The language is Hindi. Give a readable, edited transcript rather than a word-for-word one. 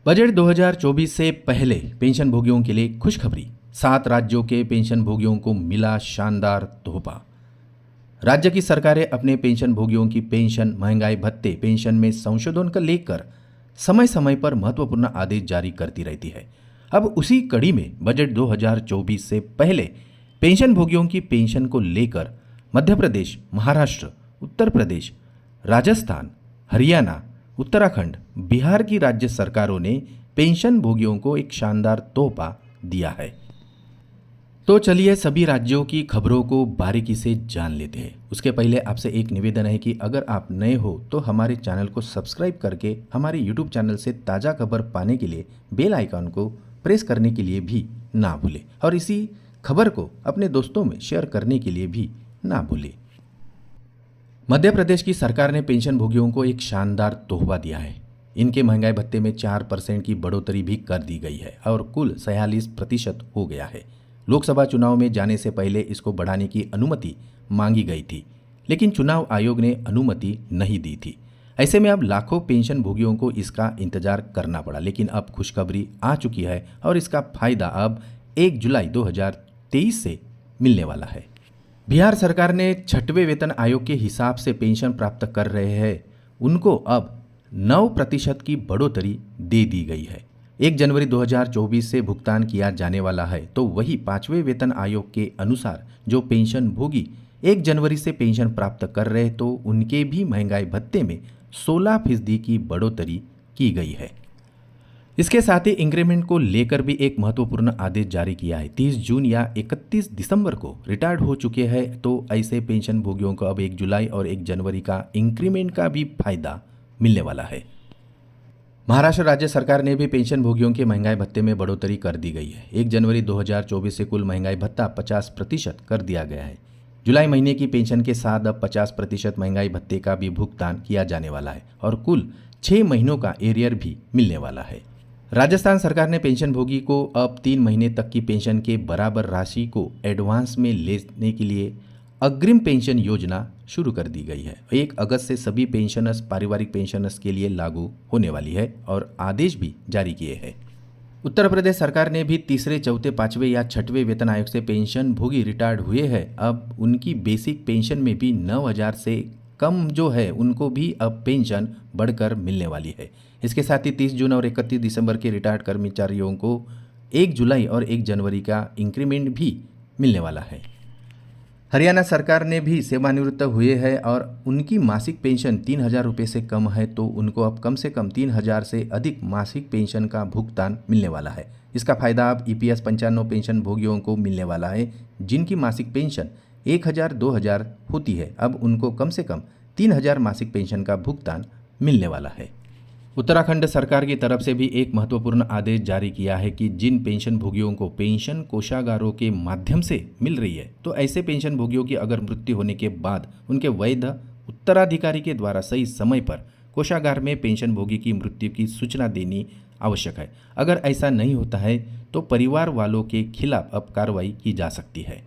बजट 2024 से पहले पेंशन भोगियों के लिए खुशखबरी। 7 राज्यों के पेंशन भोगियों को मिला शानदार तोहफा। राज्य की सरकारें अपने पेंशन भोगियों की पेंशन, महंगाई भत्ते, पेंशन में संशोधन को लेकर समय समय पर महत्वपूर्ण आदेश जारी करती रहती है। अब उसी कड़ी में बजट 2024 से पहले पेंशन भोगियों की पेंशन को लेकर मध्य प्रदेश, महाराष्ट्र, उत्तर प्रदेश, राजस्थान, हरियाणा, उत्तराखंड, बिहार की राज्य सरकारों ने पेंशन भोगियों को एक शानदार तोहफा दिया है। तो चलिए सभी राज्यों की खबरों को बारीकी से जान लेते हैं। उसके पहले आपसे एक निवेदन है कि अगर आप नए हो तो हमारे चैनल को सब्सक्राइब करके हमारे यूट्यूब चैनल से ताज़ा खबर पाने के लिए बेल आइकन को प्रेस करने के लिए भी ना भूलें और इसी खबर को अपने दोस्तों में शेयर करने के लिए भी ना भूलें। मध्य प्रदेश की सरकार ने पेंशन भोगियों को एक शानदार तोहफा दिया है। इनके महंगाई भत्ते में 4% की बढ़ोतरी भी कर दी गई है और कुल 46% हो गया है। लोकसभा चुनाव में जाने से पहले इसको बढ़ाने की अनुमति मांगी गई थी, लेकिन चुनाव आयोग ने अनुमति नहीं दी थी। ऐसे में अब लाखों पेंशन भोगियों को इसका इंतजार करना पड़ा, लेकिन अब खुशखबरी आ चुकी है और इसका फायदा अब 1 जुलाई 2023 से मिलने वाला है। बिहार सरकार ने 6वें वेतन आयोग के हिसाब से पेंशन प्राप्त कर रहे हैं उनको अब 9% की बढ़ोतरी दे दी गई है। 1 जनवरी 2024 से भुगतान किया जाने वाला है। तो वही 5वें वेतन आयोग के अनुसार जो पेंशन भोगी 1 जनवरी से पेंशन प्राप्त कर रहे तो उनके भी महंगाई भत्ते में 16% की बढ़ोतरी की गई है। इसके साथ ही इंक्रीमेंट को लेकर भी एक महत्वपूर्ण आदेश जारी किया है। 30 जून या 31 दिसंबर को रिटायर्ड हो चुके हैं तो ऐसे पेंशन भोगियों को अब 1 जुलाई और 1 जनवरी का इंक्रीमेंट का भी फायदा मिलने वाला है। महाराष्ट्र राज्य सरकार ने भी पेंशन भोगियों के महंगाई भत्ते में बढ़ोतरी कर दी गई है। 1 जनवरी 2024 से कुल महंगाई भत्ता 50% कर दिया गया है। जुलाई महीने की पेंशन के साथ अब 50% महंगाई भत्ते का भी भुगतान किया जाने वाला है और कुल 6 महीनों का एरियर भी मिलने वाला है। राजस्थान सरकार ने पेंशन भोगी को अब 3 महीने तक की पेंशन के बराबर राशि को एडवांस में लेने के लिए अग्रिम पेंशन योजना शुरू कर दी गई है। 1 अगस्त से सभी पेंशनर्स पारिवारिक पेंशनर्स के लिए लागू होने वाली है और आदेश भी जारी किए हैं। उत्तर प्रदेश सरकार ने भी तीसरे, चौथे, 5वें या 6वें वेतन आयोग से पेंशन भोगी रिटायर्ड हुए हैं अब उनकी बेसिक पेंशन में भी 9,000 से कम जो है उनको भी अब पेंशन बढ़कर मिलने वाली है। इसके साथ ही 30 जून और 31 दिसंबर के रिटायर्ड कर्मचारियों को 1 जुलाई और 1 जनवरी का इंक्रीमेंट भी मिलने वाला है। हरियाणा सरकार ने भी सेवानिवृत्त हुए हैं और उनकी मासिक पेंशन 3,000 रुपये से कम है तो उनको अब कम से कम 3,000 से अधिक मासिक पेंशन का भुगतान मिलने वाला है। इसका फायदा अब EPS 95 पेंशन भोगियों को मिलने वाला है जिनकी मासिक पेंशन 1,000 2,000 होती है। अब उनको कम से कम 3,000 मासिक पेंशन का भुगतान मिलने वाला है। उत्तराखंड सरकार की तरफ से भी एक महत्वपूर्ण आदेश जारी किया है कि जिन पेंशन भोगियों को पेंशन कोषागारों के माध्यम से मिल रही है तो ऐसे पेंशन भोगियों की अगर मृत्यु होने के बाद उनके वैध उत्तराधिकारी के द्वारा सही समय पर कोषागार में पेंशन भोगी की मृत्यु की सूचना देनी आवश्यक है। अगर ऐसा नहीं होता है तो परिवार वालों के खिलाफ अब कार्रवाई की जा सकती है।